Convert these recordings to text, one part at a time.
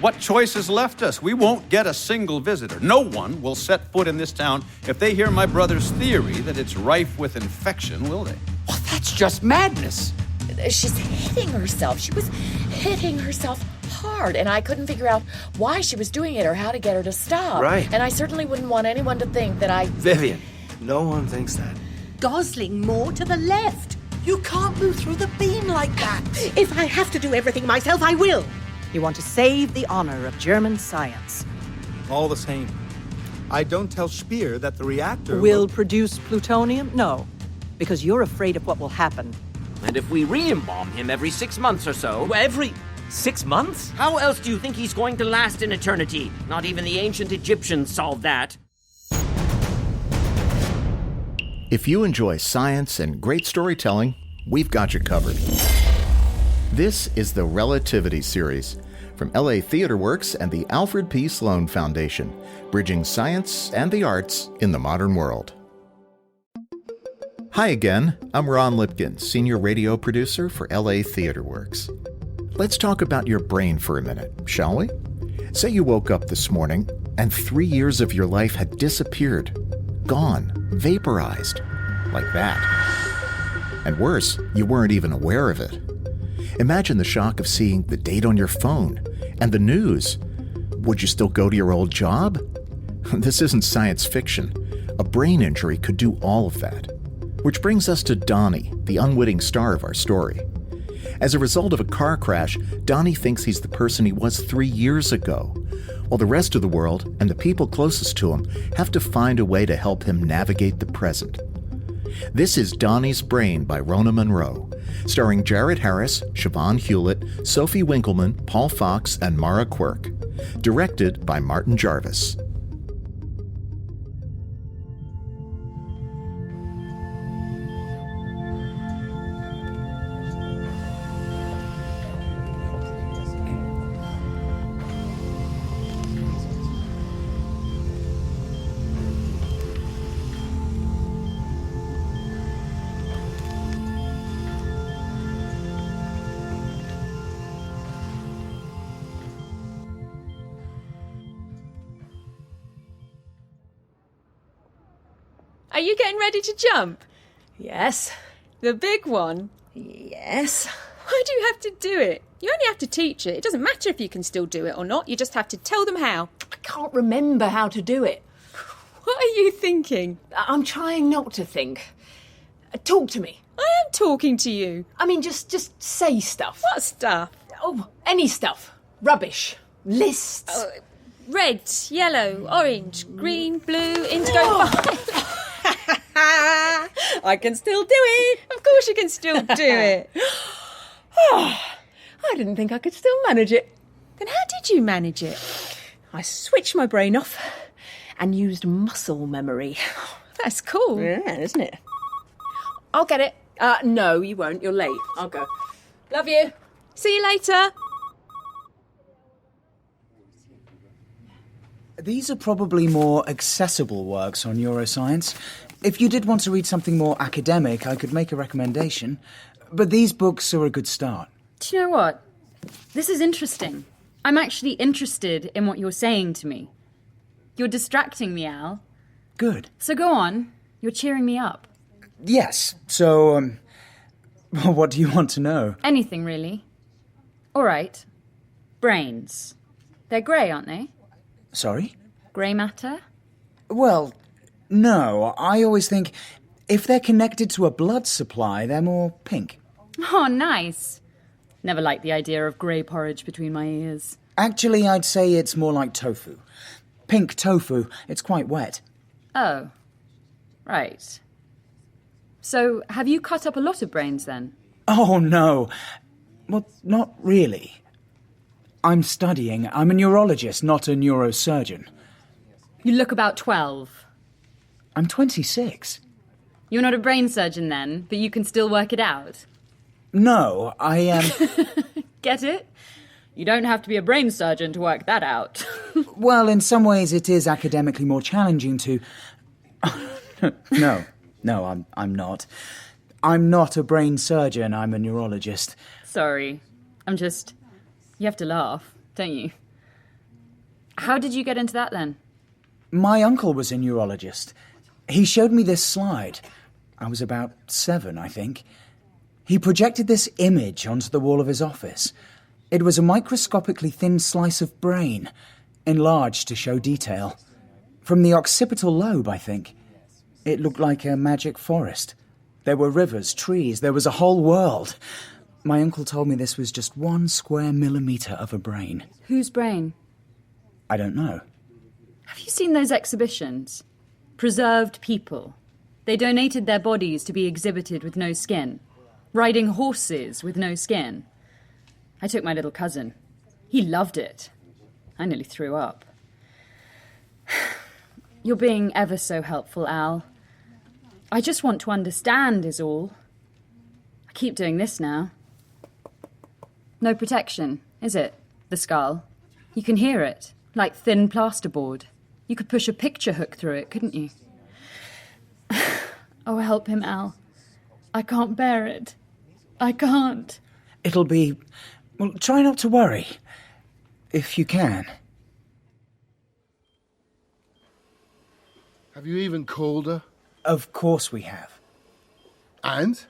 What choice is left us? We won't get a single visitor. No one will set foot in this town if they hear my brother's theory that it's rife with infection, will they? Well, that's just madness. She's hitting herself. She was hitting herself hard, and I couldn't figure out why she was doing it or how to get her to stop. Right. And I certainly wouldn't want anyone to think that I... Vivian, no one thinks that. Gosling, more to the left. You can't move through the beam like that. If I have to do everything myself, I will. You want to save the honor of German science. All the same, I don't tell Speer that the reactor Will produce plutonium? No, because you're afraid of what will happen. And if we re-embalm him every 6 months or so... Every 6 months? How else do you think he's going to last in eternity? Not even the ancient Egyptians solved that. If you enjoy science and great storytelling, we've got you covered. This is the Relativity Series from LA Theater Works and the Alfred P. Sloan Foundation, bridging science and the arts in the modern world. Hi again, I'm Ron Lipkin, senior radio producer for LA Theater Works. Let's talk about your brain for a minute, shall we? Say you woke up this morning and 3 years of your life had disappeared, gone, vaporized, like that. And worse, you weren't even aware of it. Imagine the shock of seeing the date on your phone and the news. Would you still go to your old job? This isn't science fiction. A brain injury could do all of that. Which brings us to Donny, the unwitting star of our story. As a result of a car crash, Donny thinks he's the person he was 3 years ago, while the rest of the world and the people closest to him have to find a way to help him navigate the present. This is Donny's Brain by Rona Munro, starring Jared Harris, Siobhán Hewlett, Sophie Winkleman, Paul Fox, and Mara Quirk. Directed by Martin Jarvis. Are you getting ready to jump? Yes. The big one? Yes. Why do you have to do it? You only have to teach it. It doesn't matter if you can still do it or not. You just have to tell them how. I can't remember how to do it. What are you thinking? I'm trying not to think. Talk to me. I am talking to you. I mean, just say stuff. What stuff? Oh, any stuff. Rubbish. Lists. Red, yellow, orange, green, blue, indigo, violet. I can still do it. Of course you can still do it. I didn't think I could still manage it. Then how did you manage it? I switched my brain off and used muscle memory. That's cool. Yeah, isn't it? I'll get it. No, you won't. You're late. I'll go. Love you. See you later. These are probably more accessible works on neuroscience. If you did want to read something more academic, I could make a recommendation. But these books are a good start. Do you know what? This is interesting. I'm actually interested in what you're saying to me. You're distracting me, Al. Good. So go on. You're cheering me up. Yes. So, what do you want to know? Anything, really. All right. Brains. They're grey, aren't they? Sorry? Grey matter? Well, no. I always think if they're connected to a blood supply, they're more pink. Oh, nice. Never liked the idea of grey porridge between my ears. Actually, I'd say it's more like tofu. Pink tofu. It's quite wet. Oh. Right. So, have you cut up a lot of brains, then? Oh, no. Well, not really. I'm studying. I'm a neurologist, not a neurosurgeon. You look about 12. I'm 26. You're not a brain surgeon, then, but you can still work it out? No, I am... Get it? You don't have to be a brain surgeon to work that out. Well, in some ways it is academically more challenging to... No, I'm not. I'm not a brain surgeon, I'm a neurologist. Sorry. You have to laugh, don't you? How did you get into that then? My uncle was a neurologist. He showed me this slide. I was about 7, I think. He projected this image onto the wall of his office. It was a microscopically thin slice of brain, enlarged to show detail. From the occipital lobe, I think. It looked like a magic forest. There were rivers, trees, there was a whole world. My uncle told me this was just 1 square millimetre of a brain. Whose brain? I don't know. Have you seen those exhibitions? Preserved people. They donated their bodies to be exhibited with no skin. Riding horses with no skin. I took my little cousin. He loved it. I nearly threw up. You're being ever so helpful, Al. I just want to understand is all. I keep doing this now. No protection, is it? The skull. You can hear it, like thin plasterboard. You could push a picture hook through it, couldn't you? Oh, help him, Al. I can't bear it. I can't. It'll be... Well, try not to worry. If you can. Have you even called her? Of course we have. And?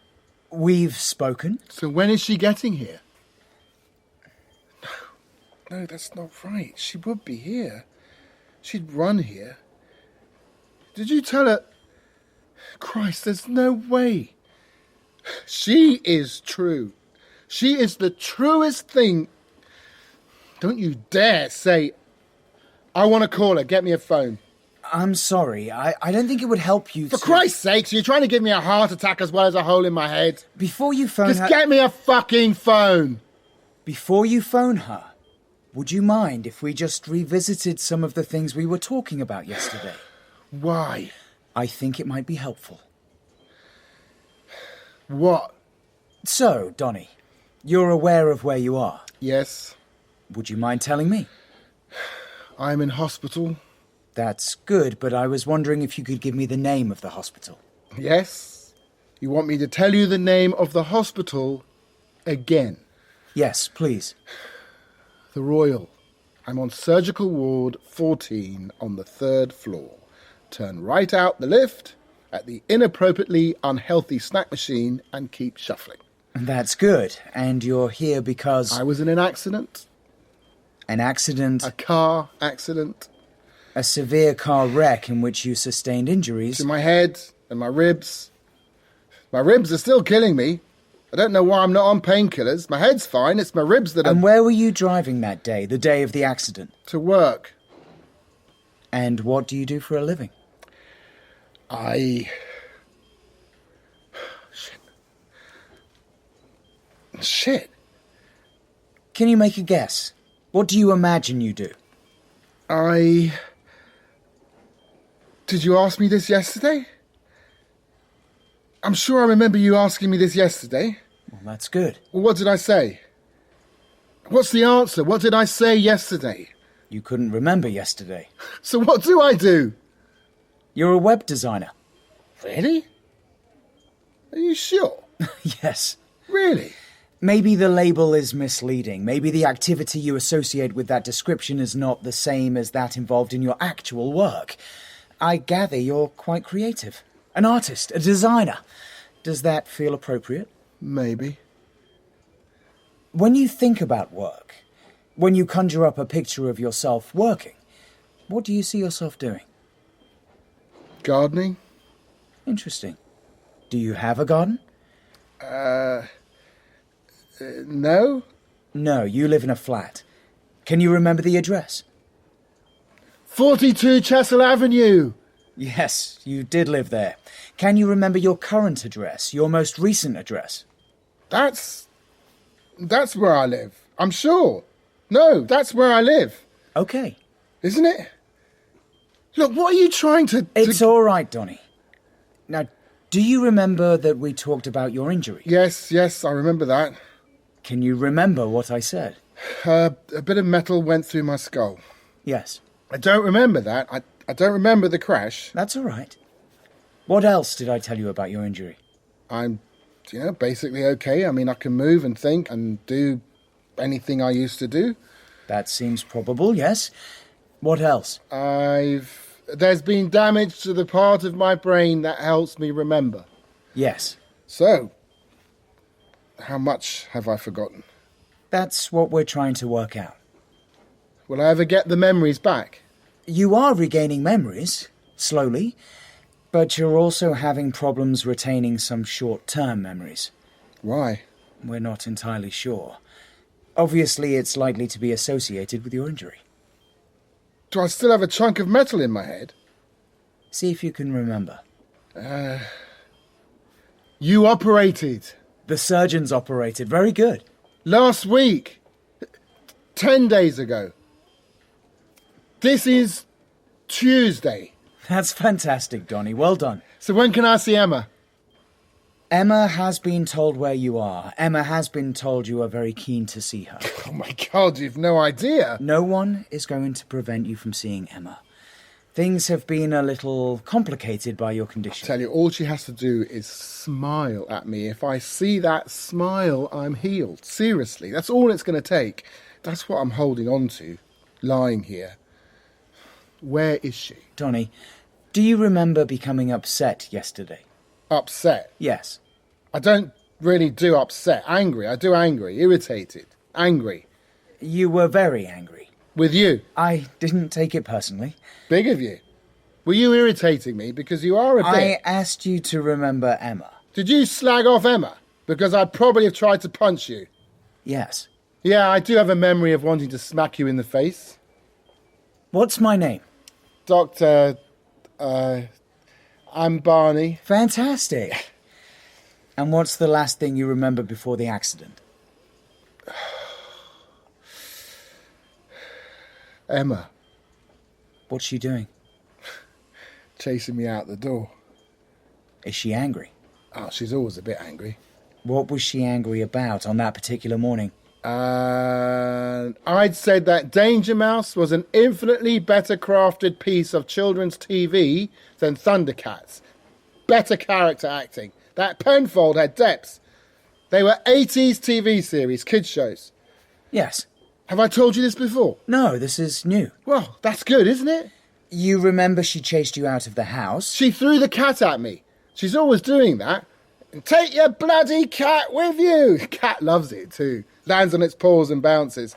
We've spoken. So when is she getting here? No, that's not right. She would be here. She'd run here. Did you tell her... Christ, there's no way. She is true. She is the truest thing. Don't you dare say, I want to call her, get me a phone. I'm sorry, I don't think it would help you For Christ's sake, you're trying to give me a heart attack as well as a hole in my head. Before you phone her... Just get me a fucking phone. Before you phone her, would you mind if we just revisited some of the things we were talking about yesterday? Why? I think it might be helpful. What? So, Donny, you're aware of where you are? Yes. Would you mind telling me? I'm in hospital. That's good, but I was wondering if you could give me the name of the hospital. Yes? You want me to tell you the name of the hospital again? Yes, please. The Royal. I'm on Surgical Ward 14 on the 3rd floor. Turn right out the lift at the inappropriately unhealthy snack machine and keep shuffling. That's good. And you're here because... I was in an accident. An accident? A car accident. A severe car wreck in which you sustained injuries. To my head and my ribs. My ribs are still killing me. I don't know why I'm not on painkillers. My head's fine, it's my ribs that are... And where were you driving that day, the day of the accident? To work. And what do you do for a living? Shit. Can you make a guess? What do you imagine you do? Did you ask me this yesterday? I'm sure I remember you asking me this yesterday. Well, that's good. Well, what did I say? What's the answer? What did I say yesterday? You couldn't remember yesterday. So what do I do? You're a web designer. Really? Are you sure? Yes. Really? Maybe the label is misleading. Maybe the activity you associate with that description is not the same as that involved in your actual work. I gather you're quite creative. An artist, a designer. Does that feel appropriate? Maybe. When you think about work, when you conjure up a picture of yourself working, what do you see yourself doing? Gardening. Interesting. Do you have a garden? No. No, you live in a flat. Can you remember the address? 42 Chesil Avenue. Yes, you did live there. Can you remember your current address, your most recent address? That's where I live. I'm sure. No, that's where I live. Okay. Isn't it? Look, what are you trying to... It's all right, Donny. Now, do you remember that we talked about your injury? Yes, I remember that. Can you remember what I said? A bit of metal went through my skull. Yes. I don't remember that. I don't remember the crash. That's all right. What else did I tell you about your injury? I'm, basically okay. I mean, I can move and think and do anything I used to do. That seems probable, yes. What else? There's been damage to the part of my brain that helps me remember. Yes. So, how much have I forgotten? That's what we're trying to work out. Will I ever get the memories back? You are regaining memories, slowly, but you're also having problems retaining some short-term memories. Why? We're not entirely sure. Obviously, it's likely to be associated with your injury. Do I still have a chunk of metal in my head? See if you can remember. You operated. The surgeons operated. Very good. Last week. 10 days ago. This is Tuesday. That's fantastic, Donny. Well done. So when can I see Emma? Emma has been told where you are. Emma has been told you are very keen to see her. Oh my God, you've no idea. No one is going to prevent you from seeing Emma. Things have been a little complicated by your condition. I tell you, all she has to do is smile at me. If I see that smile, I'm healed. Seriously, that's all it's going to take. That's what I'm holding on to, lying here. Where is she? Donny, do you remember becoming upset yesterday? Upset? Yes. I don't really do upset. Angry. I do angry. Irritated. Angry. You were very angry. With you? I didn't take it personally. Big of you. Were you irritating me because you are a bit... I asked you to remember Emma. Did you slag off Emma? Because I'd probably have tried to punch you. Yes. Yeah, I do have a memory of wanting to smack you in the face. What's my name? Dr. I'm Barney. Fantastic. And what's the last thing you remember before the accident? Emma. What's she doing? Chasing me out the door. Is she angry? Oh, she's always a bit angry. What was she angry about on that particular morning? I'd said that Danger Mouse was an infinitely better crafted piece of children's TV than Thundercats. Better character acting. That Penfold had depth. They were 80s TV series, kids shows. Yes. Have I told you this before? No, this is new. Well, that's good, isn't it? You remember she chased you out of the house? She threw the cat at me. She's always doing that. Take your bloody cat with you. Cat loves it too. Lands on its paws and bounces.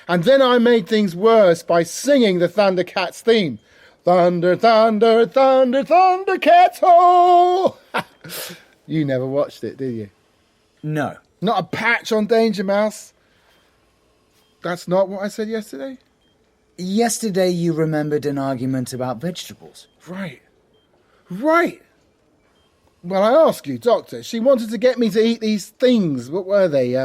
And then I made things worse by singing the Thundercats theme. Thunder, thunder, thunder, Thundercats, oh! You never watched it, did you? No. Not a patch on Danger Mouse? That's not what I said yesterday? Yesterday you remembered an argument about vegetables. Right. Right. Well, I ask you, Doctor, she wanted to get me to eat these things. What were they?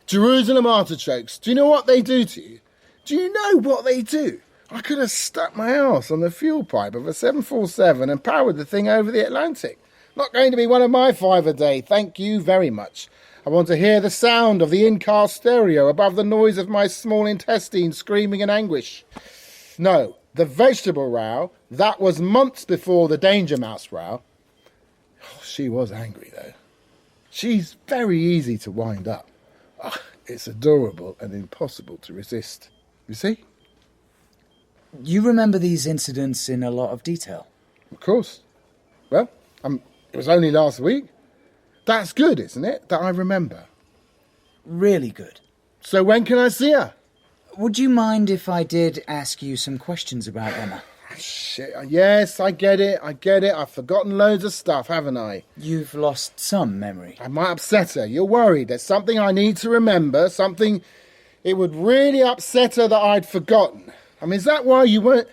Jerusalem artichokes. Do you know what they do to you? Do you know what they do? I could have stuck my arse on the fuel pipe of a 747 and powered the thing over the Atlantic. Not going to be one of my 5 a day, thank you very much. I want to hear the sound of the in-car stereo above the noise of my small intestine screaming in anguish. No, the vegetable row, that was months before the Danger Mouse row. Oh, she was angry, though. She's very easy to wind up. Oh, it's adorable and impossible to resist. You see? You remember these incidents in a lot of detail? Of course. Well, it was only last week. That's good, isn't it, that I remember? Really good. So when can I see her? Would you mind if I did ask you some questions about Emma? Shit, yes, I get it. I've forgotten loads of stuff, haven't I? You've lost some memory. I might upset her. You're worried. There's something I need to remember, something it would really upset her that I'd forgotten. I mean, is that why you weren't...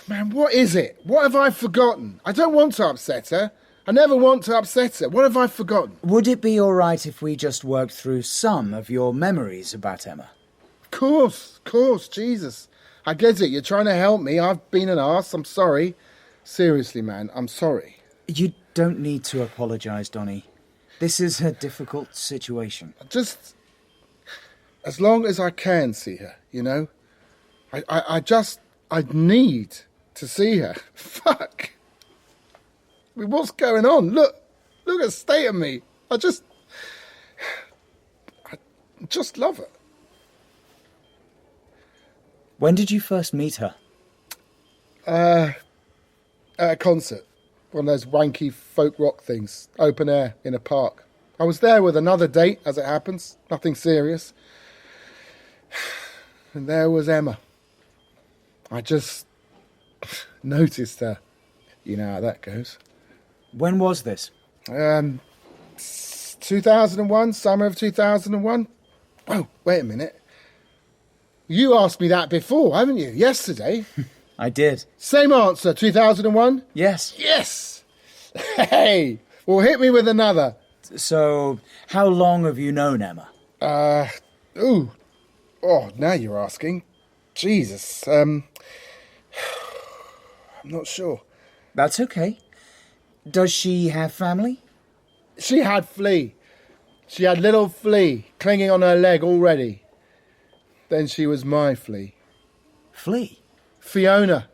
Man, what is it? What have I forgotten? I don't want to upset her. I never want to upset her. What have I forgotten? Would it be all right if we just worked through some of your memories about Emma? Of course, Jesus. I get it, you're trying to help me. I've been an arse, I'm sorry. Seriously, man, I'm sorry. You don't need to apologise, Donny. This is a difficult situation. Just as long as I can see her, you know? I need to see her. Fuck. I mean, what's going on? Look at the state of me. I just love her. When did you first meet her? At a concert. One of those wanky folk rock things. Open air in a park. I was there with another date, as it happens. Nothing serious. And there was Emma. I just noticed her. You know how that goes. When was this? 2001, summer of 2001. Oh, wait a minute. You asked me that before, haven't you? Yesterday. I did. Same answer, 2001? Yes. Yes! Hey! Well, hit me with another. So, how long have you known Emma? Oh, now you're asking. Jesus, I'm not sure. That's okay. Does she have family? She had Flea. She had little Flea clinging on her leg already. Then she was my Flea. Flea? Fiona.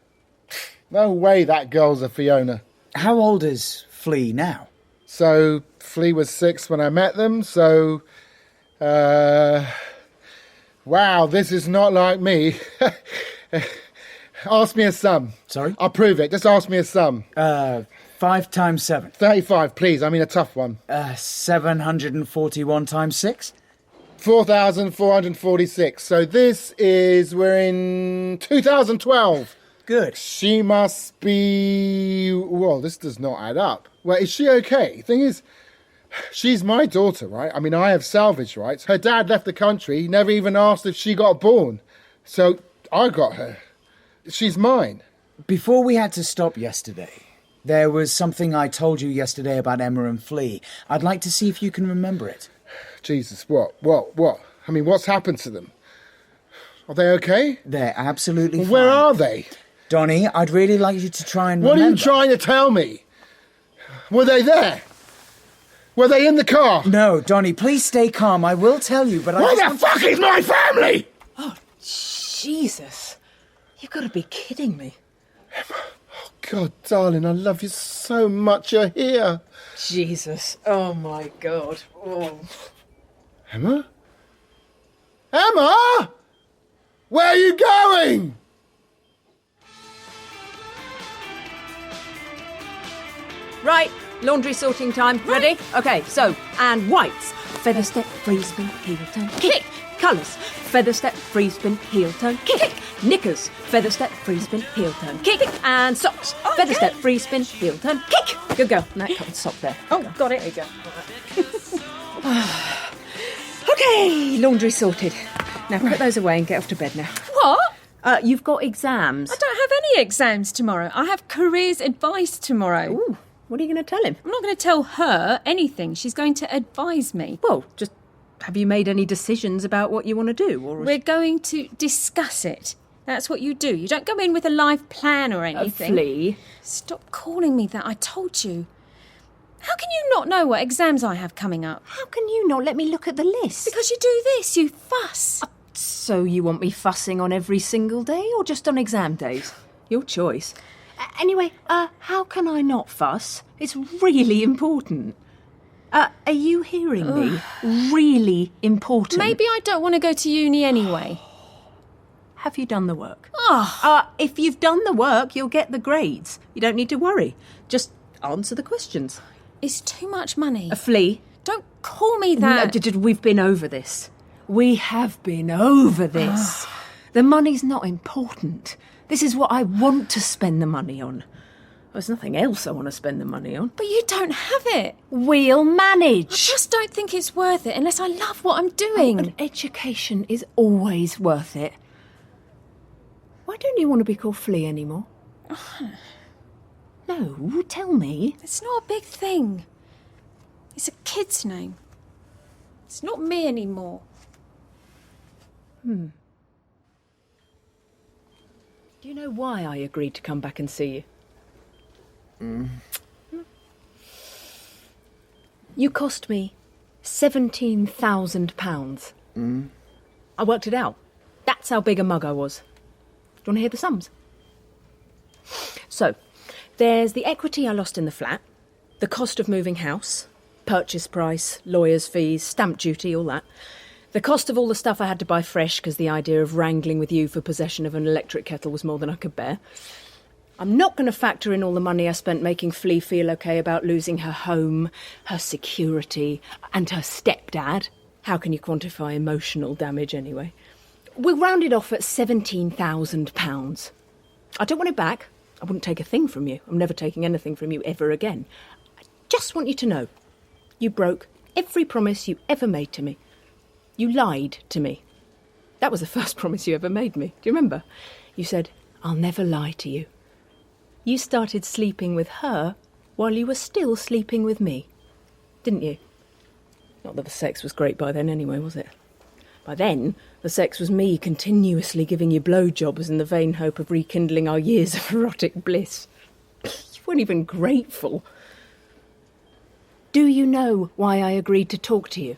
No way that girl's a Fiona. How old is Flea now? So, Flea was 6 when I met them, so... Wow, this is not like me. Ask me a sum. Sorry? I'll prove it. Just ask me a sum. 5 times 7. 35, please. I mean a tough one. 741 times 6? 4,446. So this is... We're in 2012. Good. She must be... Well, this does not add up. Well, is she okay? Thing is... She's my daughter, right? I mean, I have salvage rights. Her dad left the country, never even asked if she got born. So I got her. She's mine. Before we had to stop yesterday, there was something I told you yesterday about Emma and Flea. I'd like to see if you can remember it. Jesus, what? I mean, what's happened to them? Are they okay? They're absolutely fine. Where are they? Donny, I'd really like you to try and What remember. are you trying to tell me? Were they there? Were they in the car? No, Donny, please stay calm. I will tell you, but I Where the fuck is my family? Oh, Jesus. You've got to be kidding me. Emma, oh God, darling, I love you so much. You're here. Jesus. Oh, my God. Oh. Emma? Emma? Where are you going? Right, laundry sorting time. Ready? Okay, so, and whites. Feather step, free spin, heel turn, kick. Colours. Feather step, free spin, heel turn, kick. Knickers. Feather step, free spin, heel turn, kick. And socks. Okay. Feather step, free spin, heel turn, kick. Good girl. And that cotton sock there. Oh, got it. There you go. Okay, laundry sorted. Now put those away and get off to bed now. What? You've got exams. I don't have any exams tomorrow. I have careers advice tomorrow. Ooh, what are you going to tell him? I'm not going to tell her anything. She's going to advise me. Well, just have you made any decisions about what you want to do? Or We're going to discuss it. That's what you do. You don't go in with a live plan or anything. Flea. Stop calling me that. I told you. How can you not know what exams I have coming up? How can you not let me look at the list? Because you do this, you fuss. So you want me fussing on every single day or just on exam days? Your choice. Anyway, how can I not fuss? It's really important. Are you hearing me? Really important. Maybe I don't want to go to uni anyway. Have you done the work? Oh. If you've done the work, you'll get the grades. You don't need to worry. Just answer the questions. It's too much money. A Flea. Don't call me that. We've been over this. We have been over this. The money's not important. This is what I want to spend the money on. There's nothing else I want to spend the money on. But you don't have it. We'll manage. I just don't think it's worth it unless I love what I'm doing. An education is always worth it. Why don't you want to be called Flea anymore? No, tell me. It's not a big thing. It's a kid's name. It's not me anymore. Do you know why I agreed to come back and see you? You cost me £17,000. I worked it out. That's how big a mug I was. Do you want to hear the sums? So, there's the equity I lost in the flat, the cost of moving house, purchase price, lawyer's fees, stamp duty, all that. The cost of all the stuff I had to buy fresh because the idea of wrangling with you for possession of an electric kettle was more than I could bear. I'm not going to factor in all the money I spent making Flea feel okay about losing her home, her security, and her stepdad. How can you quantify emotional damage anyway? We'll round it off at £17,000. I don't want it back. I wouldn't take a thing from you. I'm never taking anything from you ever again. I just want you to know, you broke every promise you ever made to me. You lied to me. That was the first promise you ever made me. Do you remember? You said, I'll never lie to you. You started sleeping with her while you were still sleeping with me. Didn't you? Not that the sex was great by then anyway, was it? By then, the sex was me continuously giving you blowjobs in the vain hope of rekindling our years of erotic bliss. You weren't even grateful. Do you know why I agreed to talk to you?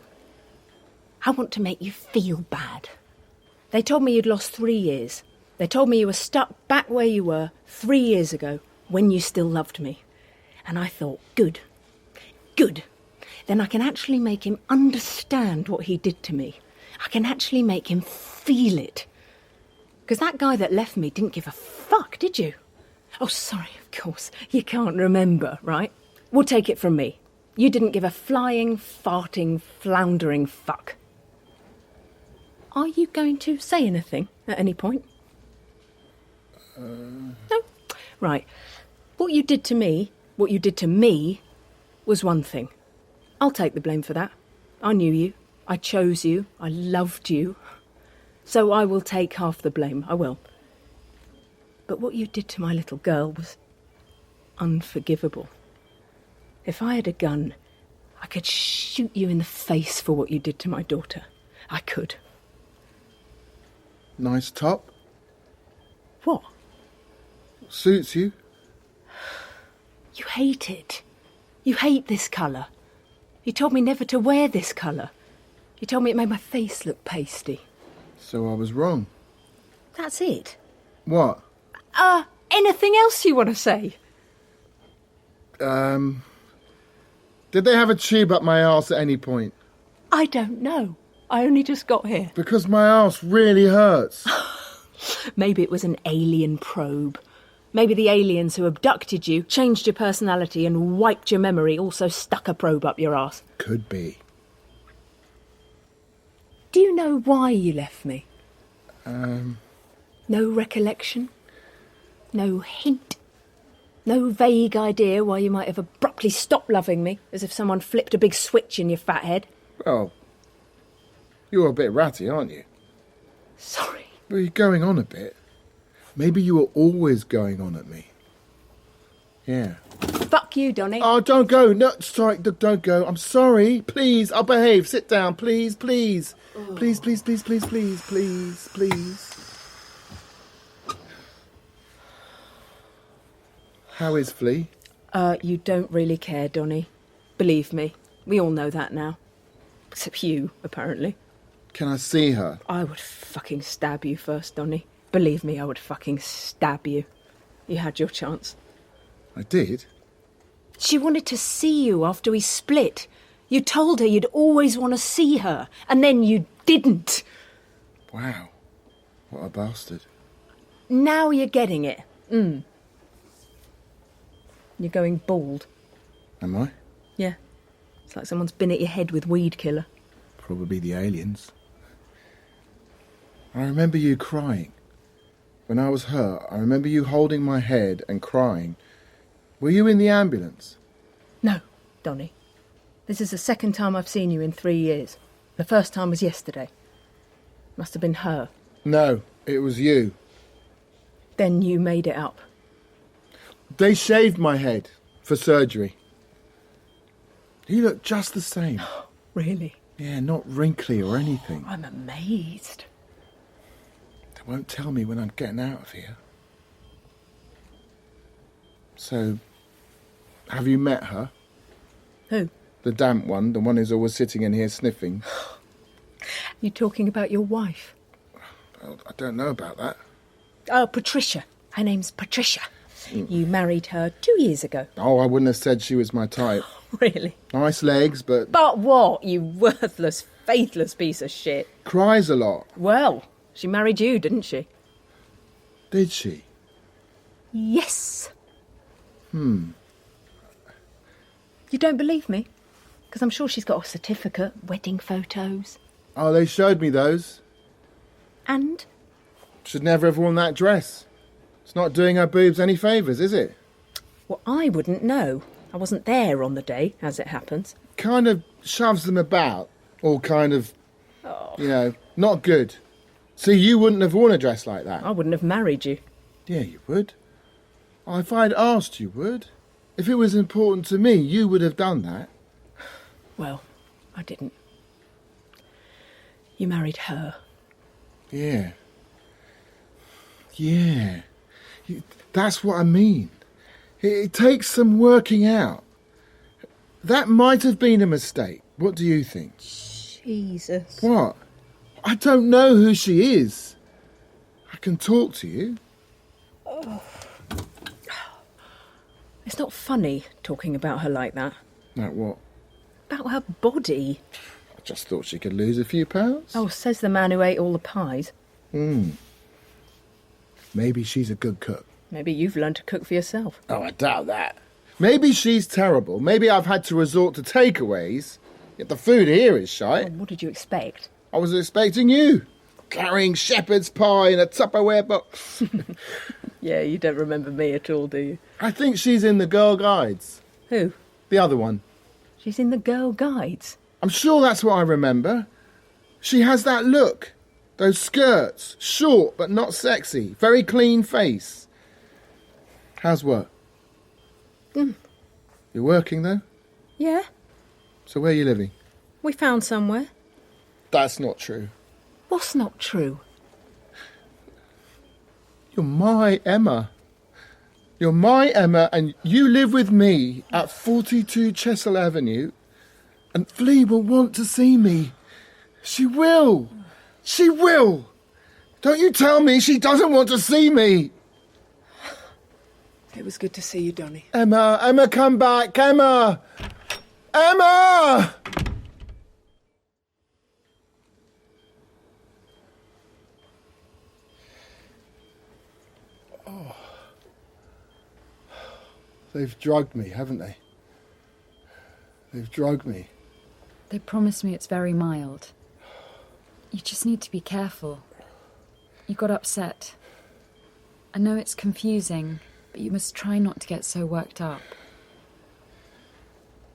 I want to make you feel bad. They told me you'd lost 3 years. They told me you were stuck back where you were 3 years ago, when you still loved me. And I thought, good. Then I can actually make him understand what he did to me. I can actually make him feel it. Because that guy that left me didn't give a fuck, did you? Oh, sorry, of course. You can't remember, right? We'll take it from me. You didn't give a flying, farting, floundering fuck. Are you going to say anything at any point? No? Right. What you did to me, was one thing. I'll take the blame for that. I knew you. I chose you. I loved you. So I will take half the blame. I will. But what you did to my little girl was unforgivable. If I had a gun, I could shoot you in the face for what you did to my daughter. I could. Nice top. What? Suits you. You hate it. You hate this colour. You told me never to wear this colour. You told me it made my face look pasty. So I was wrong. That's it. What? Anything else you want to say? Did they have a tube up my arse at any point? I don't know. I only just got here. Because my arse really hurts. Maybe it was an alien probe. Maybe the aliens who abducted you, changed your personality and wiped your memory, also stuck a probe up your arse. Could be. Do you know why you left me? No recollection? No hint? No vague idea why you might have abruptly stopped loving me, as if someone flipped a big switch in your fat head? Well, you're a bit ratty, aren't you? Sorry. But you're going on a bit. Maybe you were always going on at me. Yeah. Fuck you, Donny. Oh, don't go. No, sorry, don't go. I'm sorry. Please, I'll behave. Sit down, please, please. Oh. Please. How is Flea? You don't really care, Donny. Believe me. We all know that now. Except you, apparently. Can I see her? I would fucking stab you first, Donny. Believe me, I would fucking stab you. You had your chance. I did? She wanted to see you after we split. You told her you'd always want to see her, and then you didn't. Wow. What a bastard. Now you're getting it. You're going bald. Am I? Yeah. It's like someone's been at your head with weed killer. Probably the aliens. I remember you crying. When I was hurt, I remember you holding my head and crying. Were you in the ambulance? No, Donny. This is the second time I've seen you in 3 years. The first time was yesterday. Must have been her. No, it was you. Then you made it up. They shaved my head for surgery. You look just the same. Really? Yeah, not wrinkly or anything. I'm amazed. They won't tell me when I'm getting out of here. So, have you met her? Who? The damp one, the one who's always sitting in here sniffing. You talking about your wife? Well, I don't know about that. Oh, Patricia. Her name's Patricia. You married her 2 years ago. Oh, I wouldn't have said she was my type. Really? Nice legs, but... But what, you worthless, faithless piece of shit? Cries a lot. Well, she married you, didn't she? Did she? Yes. Hmm. You don't believe me? Because I'm sure she's got a certificate, wedding photos. Oh, they showed me those. And? Should never have worn that dress. It's not doing her boobs any favours, is it? Well, I wouldn't know. I wasn't there on the day, as it happens. Kind of shoves them about. Or kind of, not good. See, you wouldn't have worn a dress like that. I wouldn't have married you. Yeah, you would. If I'd asked, you would. If it was important to me, you would have done that. Well, I didn't. You married her. Yeah. Yeah. That's what I mean. It takes some working out. That might have been a mistake. What do you think? Jesus. What? I don't know who she is. I can talk to you. Oh. It's not funny talking about her like that. Like what? About her body. I just thought she could lose a few pounds. Oh, says the man who ate all the pies. Maybe she's a good cook. Maybe you've learned to cook for yourself. Oh, I doubt that. Maybe she's terrible. Maybe I've had to resort to takeaways. Yet the food here is shite. Oh, what did you expect? I was expecting you. Carrying shepherd's pie in a Tupperware box. Yeah, you don't remember me at all, do you? I think she's in the Girl Guides. Who? The other one. She's in the Girl Guides? I'm sure that's what I remember. She has that look. Those skirts. Short but not sexy. Very clean face. How's work? You're working, though? Yeah. So where are you living? We found somewhere. That's not true. What's not true? You're my Emma. You're my Emma, and you live with me at 42 Chesil Avenue, and Flea will want to see me. She will. She will. Don't you tell me she doesn't want to see me. It was good to see you, Donny. Emma, come back. Emma! Emma! Oh. They've drugged me, haven't they? They've drugged me. They promised me it's very mild. You just need to be careful. You got upset. I know it's confusing, but you must try not to get so worked up.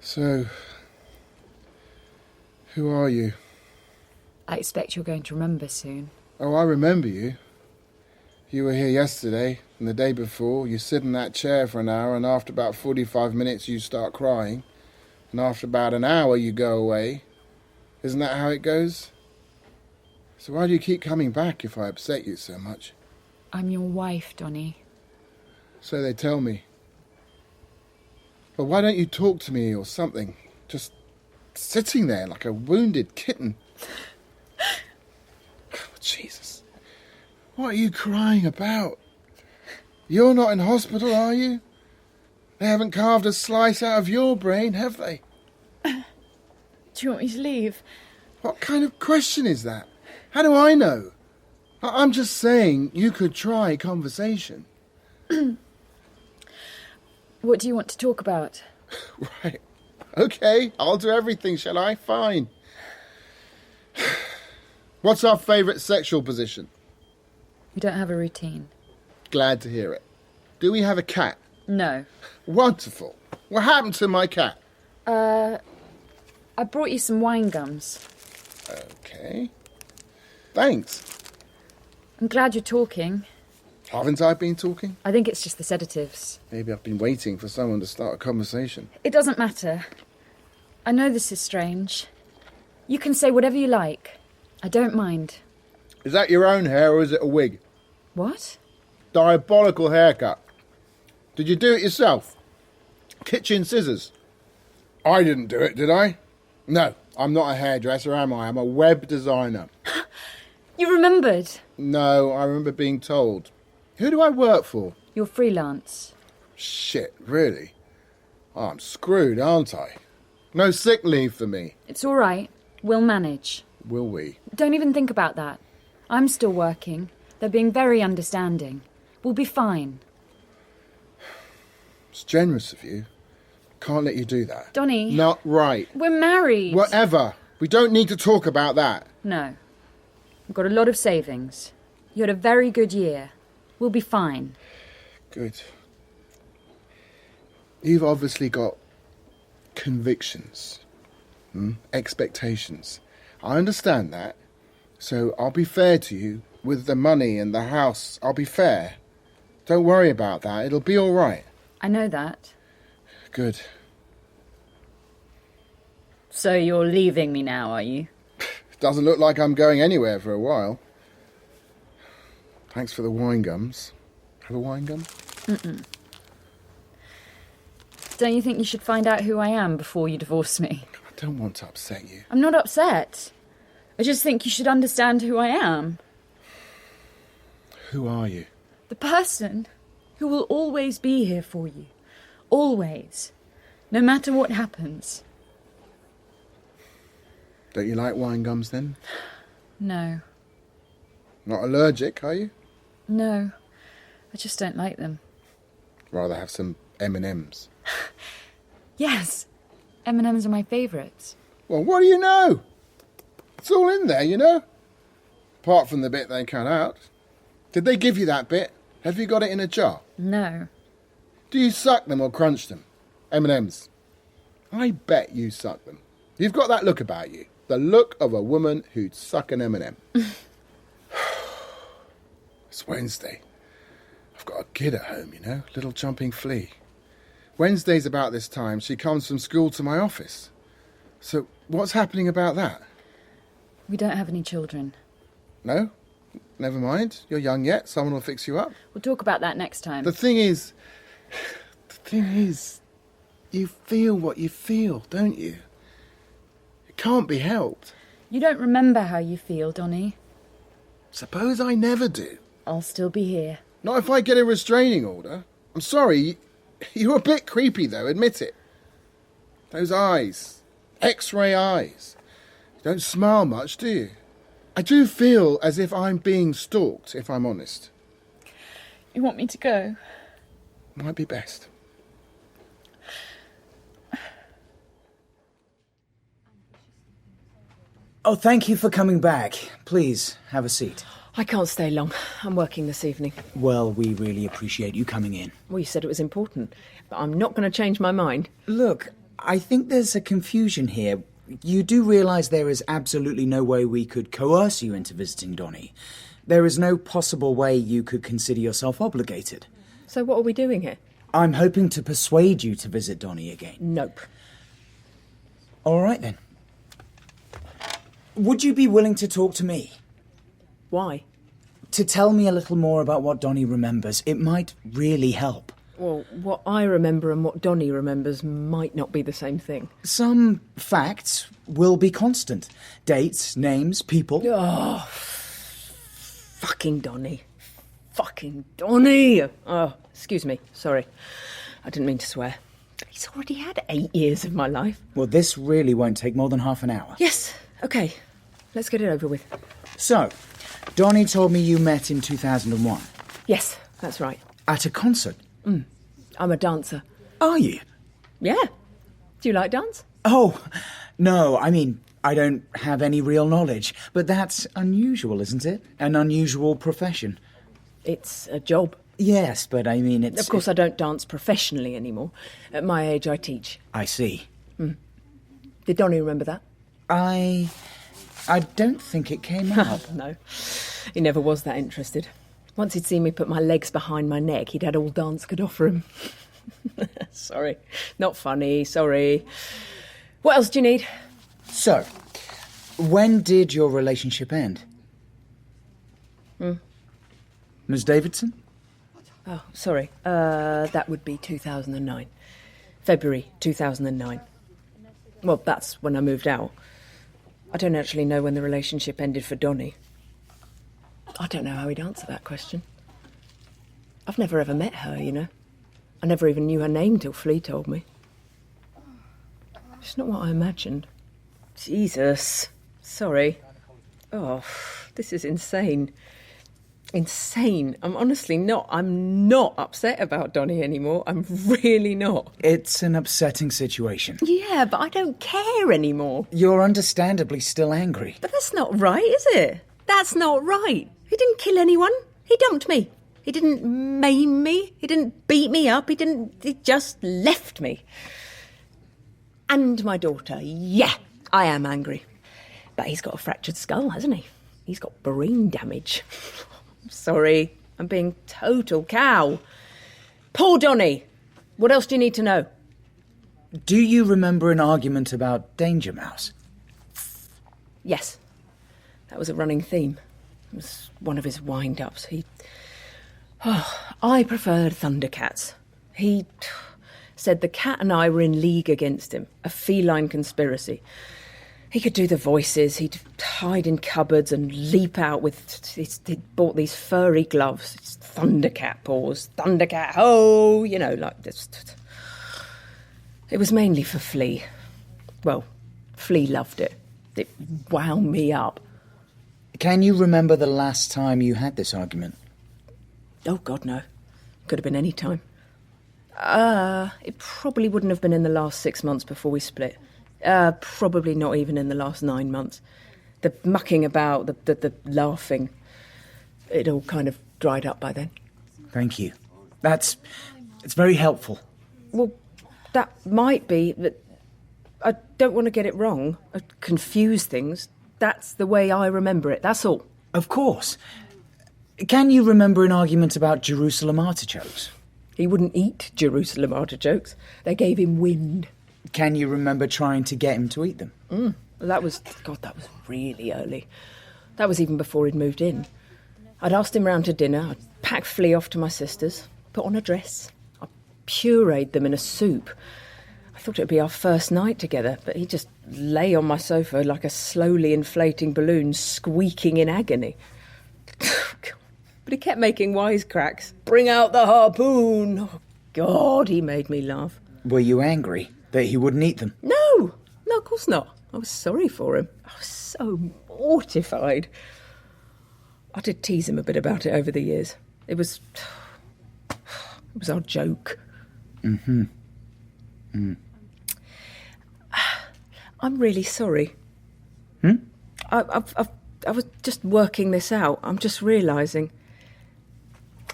So, who are you? I expect you're going to remember soon. Oh, I remember you. You were here yesterday and the day before. You sit in that chair for an hour, and after about 45 minutes you start crying. And after about an hour you go away. Isn't that how it goes? So why do you keep coming back if I upset you so much? I'm your wife, Donny. So they tell me. But why don't you talk to me or something? Just sitting there like a wounded kitten. Oh, Jesus. What are you crying about? You're not in hospital, are you? They haven't carved a slice out of your brain, have they? Do you want me to leave? What kind of question is that? How do I know? I'm just saying you could try conversation. What do you want to talk about? Right. Okay, I'll do everything, shall I? Fine. What's our favourite sexual position? We don't have a routine. Glad to hear it. Do we have a cat? No. Wonderful. What happened to my cat? I brought you some wine gums. Okay. Thanks. I'm glad you're talking. Haven't I been talking? I think it's just the sedatives. Maybe I've been waiting for someone to start a conversation. It doesn't matter. I know this is strange. You can say whatever you like. I don't mind. Is that your own hair or is it a wig? What? Diabolical haircut. Did you do it yourself? Kitchen scissors. I didn't do it, did I? No, I'm not a hairdresser, am I? I'm a web designer. You remembered? No, I remember being told. Who do I work for? You're freelance. Shit, really? Oh, I'm screwed, aren't I? No sick leave for me. It's all right. We'll manage. Will we? Don't even think about that. I'm still working. They're being very understanding. We'll be fine. It's generous of you. Can't let you do that. Donny. Not right. We're married. Whatever. We don't need to talk about that. No. We've got a lot of savings. You had a very good year. We'll be fine. Good. You've obviously got convictions, expectations. I understand that. So I'll be fair to you with the money and the house. I'll be fair. Don't worry about that. It'll be all right. I know that. Good. So you're leaving me now, are you? Doesn't look like I'm going anywhere for a while. Thanks for the wine gums. Have a wine gum? Mm-mm. Don't you think you should find out who I am before you divorce me? I don't want to upset you. I'm not upset. I just think you should understand who I am. Who are you? The person who will always be here for you. Always. No matter what happens. Don't you like wine gums then? No. Not allergic, are you? No. I just don't like them. Rather have some M&Ms. Yes. M&Ms are my favourites. Well, what do you know? It's all in there, you know? Apart from the bit they cut out. Did they give you that bit? Have you got it in a jar? No. Do you suck them or crunch them? M&Ms. I bet you suck them. You've got that look about you. The look of a woman who'd suck an M&M. It's Wednesday. I've got a kid at home, you know, little jumping Flea. Wednesdays about this time, she comes from school to my office. So what's happening about that? We don't have any children. No? Never mind. You're young yet. Someone will fix you up. We'll talk about that next time. The thing is, you feel what you feel, don't you? It can't be helped. You don't remember how you feel, Donny. Suppose I never do. I'll still be here. Not if I get a restraining order. I'm sorry. You're a bit creepy, though, admit it. Those eyes. X-ray eyes. You don't smile much, do you? I do feel as if I'm being stalked, if I'm honest. You want me to go? Might be best. Oh, thank you for coming back. Please, have a seat. I can't stay long. I'm working this evening. Well, we really appreciate you coming in. Well, you said it was important, but I'm not going to change my mind. Look, I think there's a confusion here. You do realise there is absolutely no way we could coerce you into visiting Donny. There is no possible way you could consider yourself obligated. So what are we doing here? I'm hoping to persuade you to visit Donny again. Nope. All right, then. Would you be willing to talk to me? Why? To tell me a little more about what Donny remembers. It might really help. Well, what I remember and what Donny remembers might not be the same thing. Some facts will be constant. Dates, names, people. Oh, fucking Donny. Fucking Donny! Oh, excuse me. Sorry. I didn't mean to swear. He's already had 8 years of my life. Well, this really won't take more than half an hour. Yes. OK. Let's get it over with. So, Donny told me you met in 2001. Yes, that's right. At a concert? I'm a dancer. Are you? Yeah. Do you like dance? Oh, no, I mean, I don't have any real knowledge. But that's unusual, isn't it? An unusual profession. It's a job. Yes, but I mean, it's... Of course, I don't dance professionally anymore. At my age, I teach. I see. Did Donny remember that? I don't think it came up. No. He never was that interested. Once he'd seen me put my legs behind my neck, he'd had all dance could offer him. Sorry. Not funny, sorry. What else do you need? So, when did your relationship end? Ms. Davidson? Oh, sorry. That would be 2009. February 2009. Well, that's when I moved out. I don't actually know when the relationship ended for Donny. I don't know how he'd answer that question. I've never ever met her, you know. I never even knew her name till Flea told me. It's not what I imagined. Jesus. Sorry. Oh, this is insane. insane. I'm honestly not. I'm not upset about Donny anymore. I'm really not. It's an upsetting situation. Yeah, but I don't care anymore. You're understandably still angry. But that's not right, is it? That's not right. He didn't kill anyone. He dumped me. He didn't maim me. He didn't beat me up. He just left me. And my daughter. Yeah, I am angry. But he's got a fractured skull, hasn't he? He's got brain damage. I'm sorry. I'm being total cow. Poor Donny. What else do you need to know? Do you remember an argument about Danger Mouse? Yes. That was a running theme. It was one of his wind-ups. I preferred Thundercats. He said the cat and I were in league against him. A feline conspiracy. He could do the voices, he'd hide in cupboards and leap out with... He'd bought these furry gloves, Thundercat paws, Thundercat ho, you know, like this. It was mainly for Flea. Well, Flea loved it. It wound me up. Can you remember the last time you had this argument? Oh, God, no. Could have been any time. It probably wouldn't have been in the last 6 months before we split. Probably not even in the last 9 months. The mucking about, the laughing, it all kind of dried up by then. Thank you. It's very helpful. Well, that might be, but I don't want to get it wrong, confuse things. That's the way I remember it, that's all. Of course. Can you remember an argument about Jerusalem artichokes? He wouldn't eat Jerusalem artichokes. They gave him wind. Can you remember trying to get him to eat them? That was really early. That was even before he'd moved in. I'd asked him round to dinner. I'd packed Flea off to my sister's, put on a dress. I pureed them in a soup. I thought it'd be our first night together, but he just lay on my sofa like a slowly inflating balloon, squeaking in agony. But he kept making wisecracks. Bring out the harpoon! Oh, God, he made me laugh. Were you angry that he wouldn't eat them? No, of course not. I was sorry for him. I was so mortified. I did tease him a bit about it over the years. It was our joke. Mm-hmm. I'm really sorry. I was just working this out. I'm just realising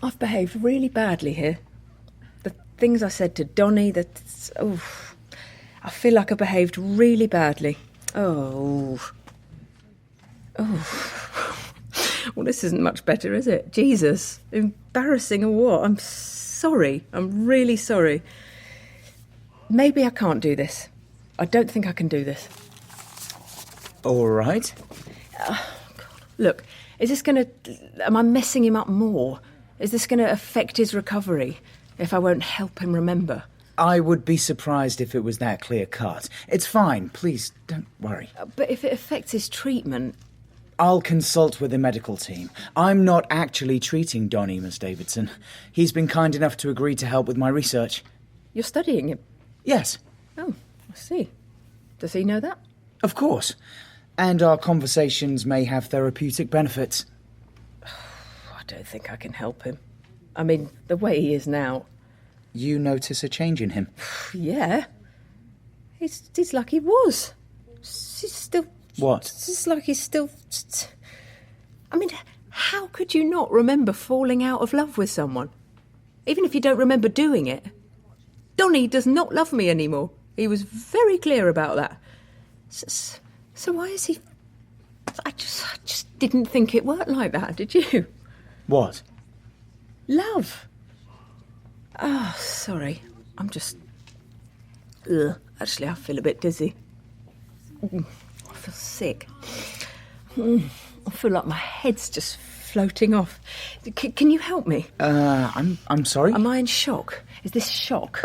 I've behaved really badly here. The things I said to Donny, I feel like I behaved really badly. Oh. Well, this isn't much better, is it? Jesus. Embarrassing or what? I'm sorry. I'm really sorry. Maybe I can't do this. I don't think I can do this. All right. Look, am I messing him up more? Is this going to affect his recovery if I won't help him remember? I would be surprised if it was that clear-cut. It's fine. Please, don't worry. But if it affects his treatment... I'll consult with the medical team. I'm not actually treating Donny, Miss Davidson. He's been kind enough to agree to help with my research. You're studying him? Yes. Oh, I see. Does he know that? Of course. And our conversations may have therapeutic benefits. I don't think I can help him. I mean, the way he is now... You notice a change in him? Yeah. He's like he was. He's still... What? It's like he's still... I mean, how could you not remember falling out of love with someone? Even if you don't remember doing it. Donny does not love me anymore. He was very clear about that. So why is he... I just didn't think it worked like that, did you? What? Love. Oh, sorry. I'm just... Ugh. Actually, I feel a bit dizzy. I feel sick. I feel like my head's just floating off. Can you help me? I'm sorry? Am I in shock? Is this shock?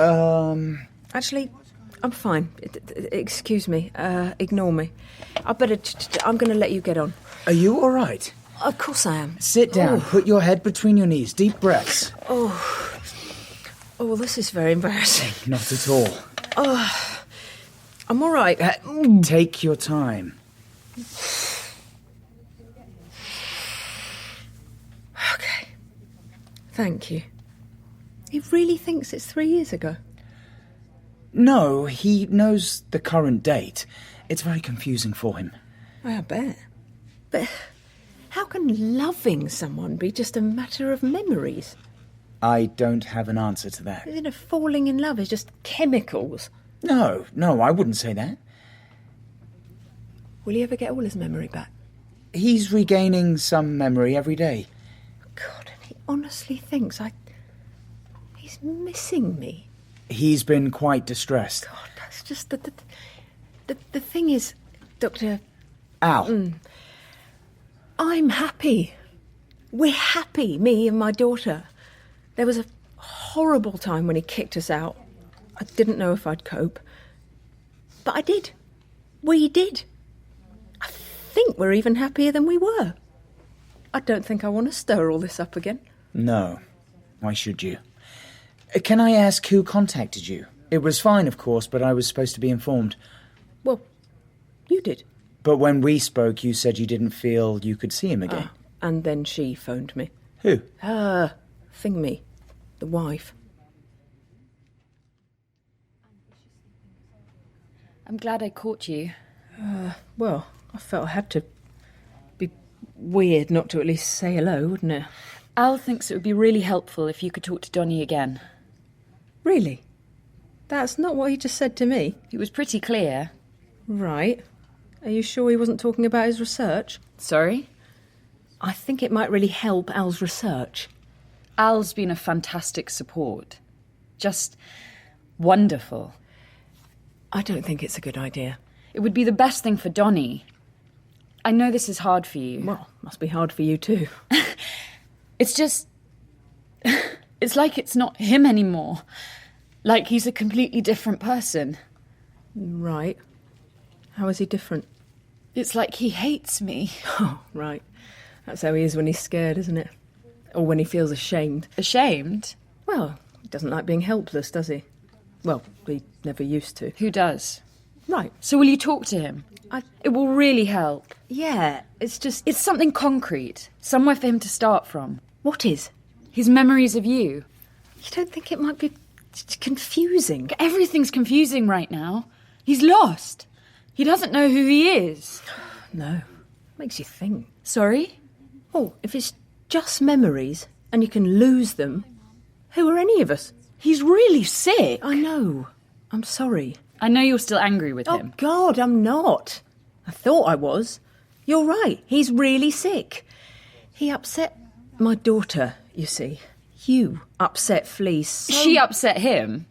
Actually, I'm fine. Excuse me. Ignore me. I'm going to let you get on. Are you all right? Of course I am. Sit down. Oh. Put your head between your knees. Deep breaths. Oh, this is very embarrassing. Not at all. Oh, I'm all right. Take your time. Okay. Thank you. He really thinks it's 3 years ago? No, he knows the current date. It's very confusing for him. I bet. But how can loving someone be just a matter of memories? I don't have an answer to that. Isn't falling in love is just chemicals? No, I wouldn't say that. Will he ever get all his memory back? He's regaining some memory every day. God, and he honestly thinks he's missing me. He's been quite distressed. God, that's just the thing is, Dr. Al. I'm happy. We're happy, me and my daughter. There was a horrible time when he kicked us out. I didn't know if I'd cope. But I did. We did. I think we're even happier than we were. I don't think I want to stir all this up again. No. Why should you? Can I ask who contacted you? It was fine, of course, but I was supposed to be informed. Well, you did. But when we spoke, you said you didn't feel you could see him again. And then she phoned me. Who? Thingy, the wife. I'm glad I caught you. Well, I felt I had to. Be weird not to at least say hello, wouldn't it? Al thinks it would be really helpful if you could talk to Donny again. Really? That's not what he just said to me. He was pretty clear. Right. Are you sure he wasn't talking about his research? Sorry? I think it might really help Al's research. Al's been a fantastic support. Just wonderful. I don't think it's a good idea. It would be the best thing for Donny. I know this is hard for you. Well, must be hard for you too. It's just... it's like it's not him anymore. Like he's a completely different person. Right. How is he different? It's like he hates me. Oh, right. That's how he is when he's scared, isn't it? Or when he feels ashamed. Ashamed? Well, he doesn't like being helpless, does he? Well, he never used to. Who does? Right. So will you talk to him? It will really help. Yeah, it's just... It's something concrete. Somewhere for him to start from. What is? His memories of you. You don't think it might be confusing? Everything's confusing right now. He's lost. He doesn't know who he is. No. Makes you think. Sorry? Oh, if it's just memories and you can lose them, who are any of us? He's really sick. I know. I'm sorry. I know you're still angry with him. Oh, God, I'm not. I thought I was. You're right. He's really sick. He upset my daughter, you see. You upset Flea so... She upset him?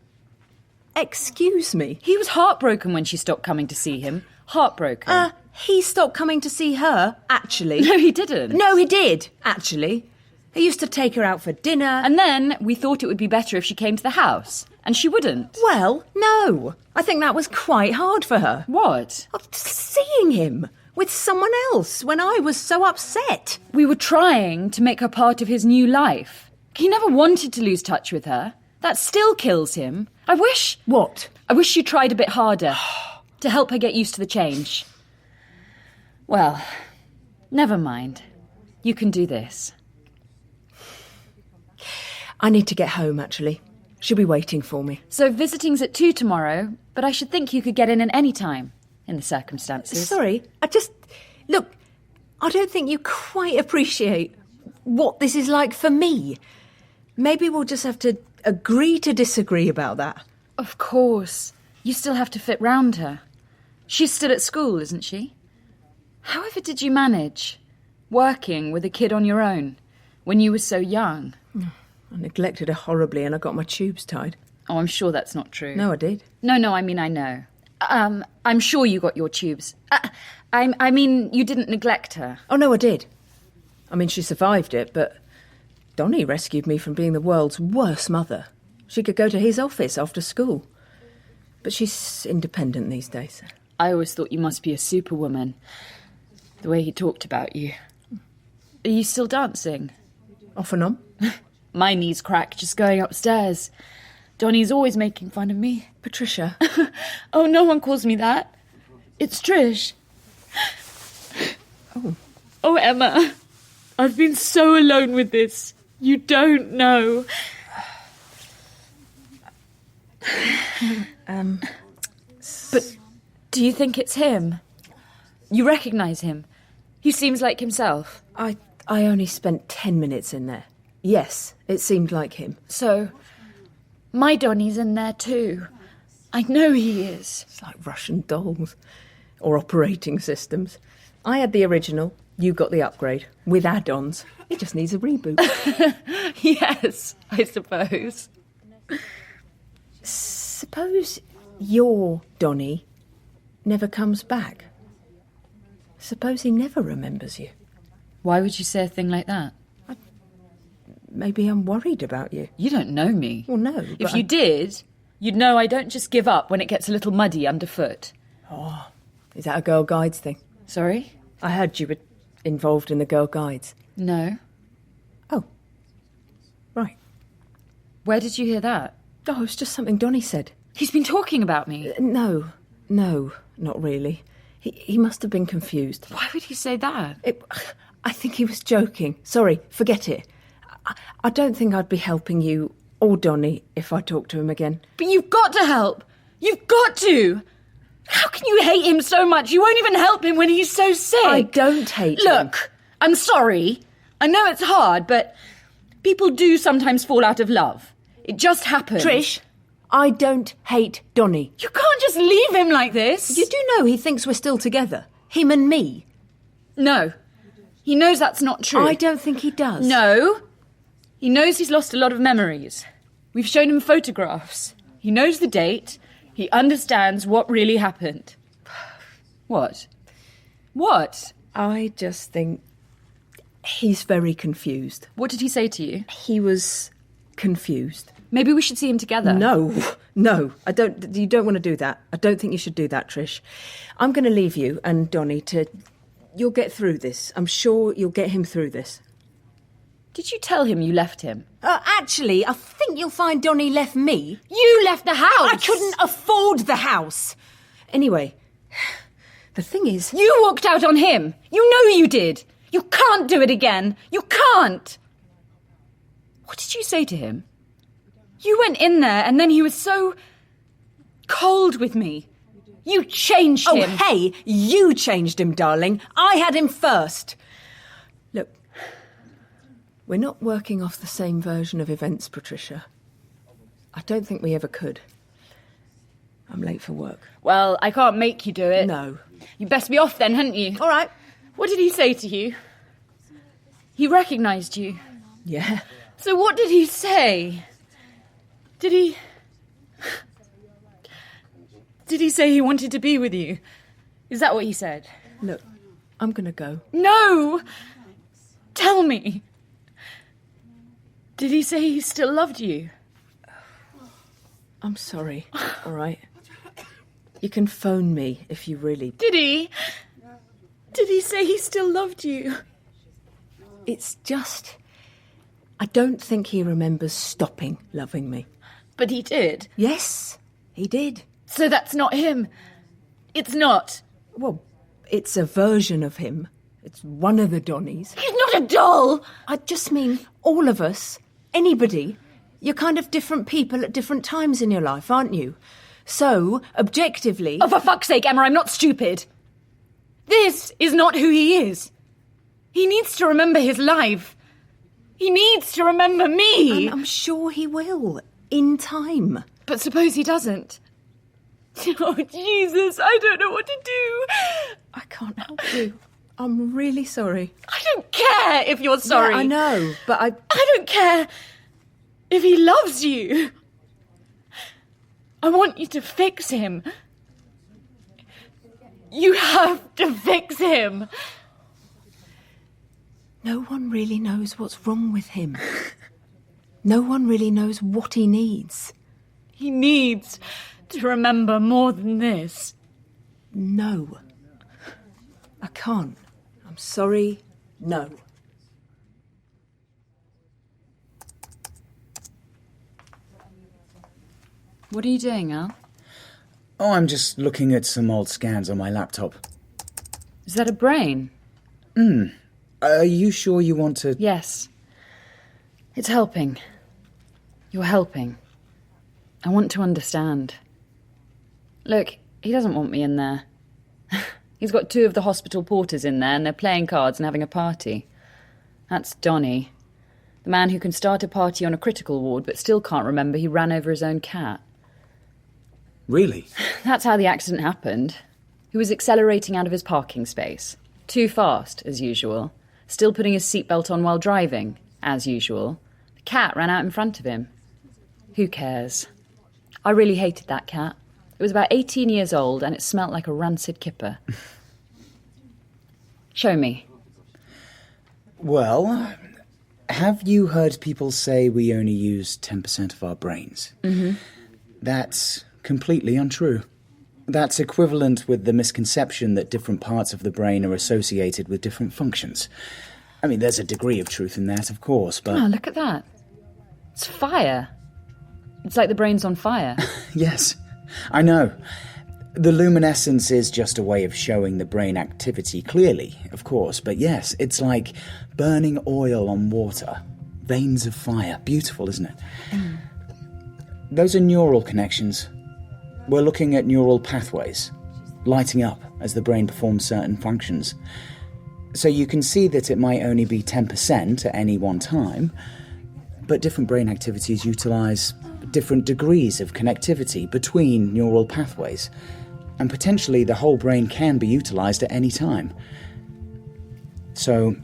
Excuse me. He was heartbroken when she stopped coming to see him. Heartbroken. He stopped coming to see her, actually. No, he didn't. No, he did, actually. He used to take her out for dinner. And then we thought it would be better if she came to the house. And she wouldn't. Well, no. I think that was quite hard for her. What? Seeing him with someone else when I was so upset. We were trying to make her part of his new life. He never wanted to lose touch with her. That still kills him. I wish... What? I wish you tried a bit harder to help her get used to the change. Well, never mind. You can do this. I need to get home, actually. She'll be waiting for me. So visiting's at 2 tomorrow, but I should think you could get in at any time, in the circumstances. Sorry, Look, I don't think you quite appreciate what this is like for me. Maybe we'll just have to agree to disagree about that. Of course. You still have to fit round her. She's still at school, isn't she? However did you manage, working with a kid on your own, when you were so young? I neglected her horribly and I got my tubes tied. Oh, I'm sure that's not true. No, I did. No, I mean, I know. I'm sure you got your tubes. I mean, you didn't neglect her. Oh, no, I did. I mean, she survived it, but Donny rescued me from being the world's worst mother. She could go to his office after school. But she's independent these days. I always thought you must be a superwoman, the way he talked about you. Are you still dancing? Off and on. My knees crack just going upstairs. Donny's always making fun of me. Patricia. Oh, no one calls me that. It's Trish. Oh. Oh, Emma. I've been so alone with this. You don't know. But do you think it's him? You recognise him? He seems like himself. I only spent 10 minutes in there. Yes, it seemed like him. So, my Donny's in there too. I know he is. It's like Russian dolls. Or operating systems. I had the original, you got the upgrade. With add-ons. It just needs a reboot. Yes, I suppose. Suppose your Donny never comes back. Suppose he never remembers you. Why would you say a thing like that? Maybe I'm worried about you. You don't know me. Well, no. If you did, you'd know I don't just give up when it gets a little muddy underfoot. Oh, is that a Girl Guides thing? Sorry? I heard you were involved in the Girl Guides. No. Oh. Right. Where did you hear that? Oh, it's just something Donny said. He's been talking about me. No, not really. He must have been confused. Why would he say that? I think he was joking. Sorry, forget it. I don't think I'd be helping you or Donny if I talked to him again. But you've got to help. You've got to. How can you hate him so much? You won't even help him when he's so sick. I don't hate him. Look, I'm sorry. I know it's hard, but people do sometimes fall out of love. It just happens. Trish, I don't hate Donny. You can't just leave him like this. You do know he thinks we're still together. Him and me. No. He knows that's not true. I don't think he does. No. He knows he's lost a lot of memories. We've shown him photographs. He knows the date. He understands what really happened. What? What? I just think he's very confused. What did he say to you? He was confused. Maybe we should see him together. No. You don't want to do that. I don't think you should do that, Trish. I'm going to leave you and Donny to... You'll get through this. I'm sure you'll get him through this. Did you tell him you left him? Actually, I think you'll find Donny left me. You left the house! I couldn't afford the house! Anyway, the thing is... You walked out on him! You know you did! You can't do it again! You can't! What did you say to him? You went in there and then he was so... cold with me. You changed him. Oh, hey, you changed him, darling. I had him first. Look, we're not working off the same version of events, Patricia. I don't think we ever could. I'm late for work. Well, I can't make you do it. No. You best be off then, hadn't you? All right. What did he say to you? He recognised you. Yeah. So what did he say? Did he say he wanted to be with you? Is that what he said? Look, I'm going to go. No! Tell me. Did he say he still loved you? I'm sorry, all right? You can phone me if you really... Did he? Did he say he still loved you? It's just... I don't think he remembers stopping loving me. But he did? Yes, he did. So that's not him? It's not? Well, it's a version of him. It's one of the Donnys. He's not a doll! I just mean all of us, anybody. You're kind of different people at different times in your life, aren't you? So, objectively... Oh, for fuck's sake, Emma, I'm not stupid. This is not who he is. He needs to remember his life. He needs to remember me. I'm sure he will, in time. But suppose he doesn't. Oh, Jesus, I don't know what to do. I can't help you. I'm really sorry. I don't care if you're sorry. Yeah, I know, but I don't care if he loves you. I want you to fix him. You have to fix him. No one really knows what's wrong with him. No one really knows what he needs. He needs to remember more than this. No. I can't. I'm sorry. No. What are you doing, Al? Oh, I'm just looking at some old scans on my laptop. Is that a brain? Are you sure you want to... Yes. It's helping. You're helping. I want to understand. Look, he doesn't want me in there. He's got 2 of the hospital porters in there and they're playing cards and having a party. That's Donny. The man who can start a party on a critical ward but still can't remember he ran over his own cat. Really? That's how the accident happened. He was accelerating out of his parking space. Too fast, as usual. Still putting his seatbelt on while driving, as usual. The cat ran out in front of him. Who cares? I really hated that cat. It was about 18 years old and it smelt like a rancid kipper. Show me. Well, have you heard people say we only use 10% of our brains? Mm-hmm. That's completely untrue. That's equivalent with the misconception that different parts of the brain are associated with different functions. I mean, there's a degree of truth in that, of course, but... Oh, look at that. It's fire. It's like the brain's on fire. Yes, I know. The luminescence is just a way of showing the brain activity clearly, of course, but yes, it's like burning oil on water. Veins of fire. Beautiful, isn't it? Mm. Those are neural connections. We're looking at neural pathways, lighting up as the brain performs certain functions. So you can see that it might only be 10% at any one time, but different brain activities utilize different degrees of connectivity between neural pathways, and potentially the whole brain can be utilized at any time. So,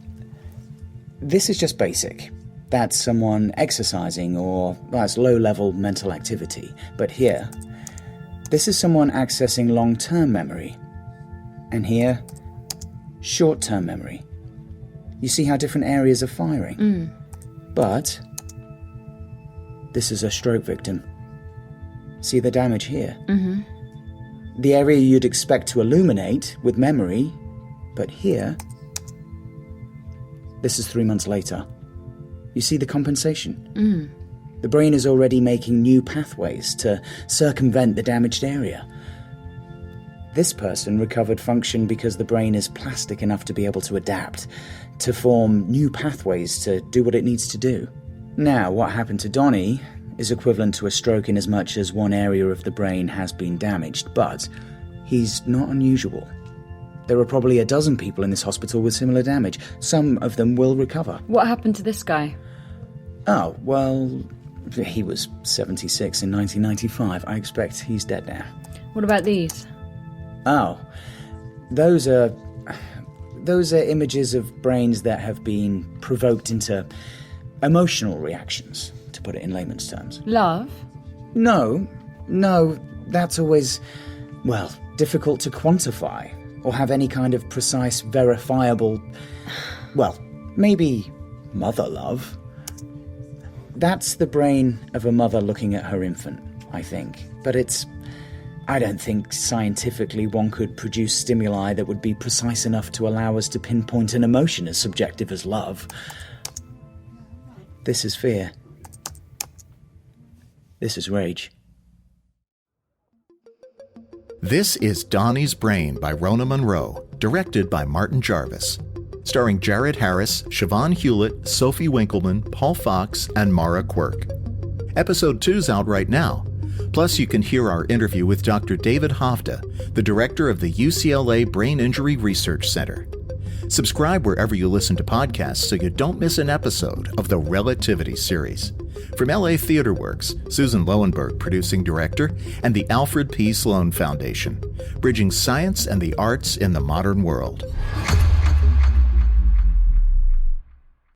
this is just basic. That's someone exercising, or that's low-level mental activity. But here, this is someone accessing long-term memory. And here, short-term memory. You see how different areas are firing? Mm. But this is a stroke victim. See the damage here? Mm-hmm. The area you'd expect to illuminate with memory, but here, this is 3 months later. You see the compensation? Mm. The brain is already making new pathways to circumvent the damaged area. This person recovered function because the brain is plastic enough to be able to adapt, to form new pathways to do what it needs to do. Now, what happened to Donny is equivalent to a stroke in as much as one area of the brain has been damaged, but he's not unusual. There are probably a dozen people in this hospital with similar damage. Some of them will recover. What happened to this guy? Oh, well, he was 76 in 1995. I expect he's dead now. What about these? Oh, those are images of brains that have been provoked into emotional reactions, to put it in layman's terms. Love? No, that's always, well, difficult to quantify or have any kind of precise, verifiable, well, maybe mother love. That's the brain of a mother looking at her infant, I think. But I don't think scientifically one could produce stimuli that would be precise enough to allow us to pinpoint an emotion as subjective as love. This is fear. This is rage. This is Donny's Brain by Rona Munro, directed by Martin Jarvis. Starring Jared Harris, Siobhán Hewlett, Sophie Winkleman, Paul Fox, and Mara Quirk. Episode 2's out right now. Plus, you can hear our interview with Dr. David Hovda, the director of the UCLA Brain Injury Research Center. Subscribe wherever you listen to podcasts so you don't miss an episode of the Relativity Series. From LA Theater Works, Susan Lowenberg, producing director, and the Alfred P. Sloan Foundation, bridging science and the arts in the modern world.